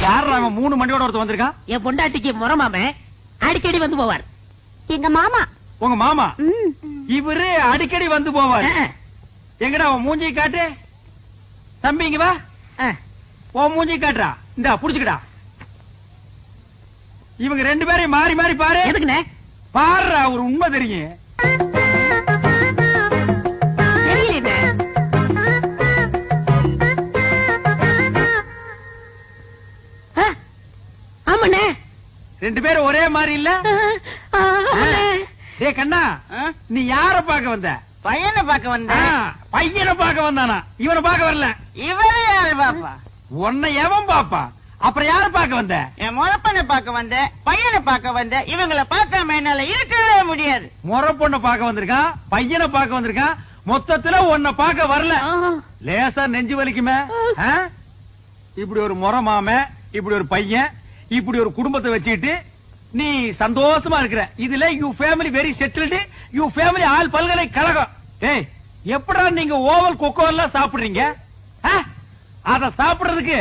யாரு அவன் 3 மண்டியோட ஒருத்தர் வந்திருக்கான்? என் பொண்டாட்டிக்கு முறமாம அடிக்கடி வந்து போவார். எங்க மாமா. உங்க மாமா? இவரு அடிக்கடி வந்து போவார். எங்கடா உன் மூஞ்சி காட்டு. தம்பி இங்க வா. உன் மூஞ்சி காட்டுறா. இந்தா புடிச்சுக்கடா. இவங்க 2 பேரையும் மாறி மாறி பாரு. எதுக்குண்ணே? பாருடா, ஒரு உண்மை தெரியும். தெரியல. ஆமாண்ணே, 2 பேரும் ஒரே மாதிரி இல்ல? ஏ கண்ணா, நீ யார பாக்க வந்த? பையனை பார்க்க வந்தேன். பையனை பாக்க வந்தானா? இவனை பாக்க வரல. இவரு யாரு பாப்பா? உன்னை எவன் பாப்பா? அப்புறம் யார பாக்க வந்த? என் முறப்பனை பார்க்க வந்தேன், பையனை பார்க்க வந்தேன். இவங்களை பார்க்காம என்னால இருக்கவே முடியாது. முறை பொண்ணை பாக்க வந்திருக்கான், பையனை பாக்க வந்திருக்கான். மொத்தத்துல உன்னை பாக்க வரல. லேசா நெஞ்சு வலிக்குமே. இப்படி ஒரு முறை மாம, இப்படி ஒரு பையன், இப்படி ஒரு குடும்பத்தை வச்சுக்கிட்டு நீ சந்தோஷமா இருக்கிற. இதுல you family very settled. You family all பல்கலைக்கழகம். ஏய், எப்படா நீங்க ஓவல் கொக்கோ எல்லாம் சாப்பிடுறீங்க? அத சாப்பிடுறதுக்கு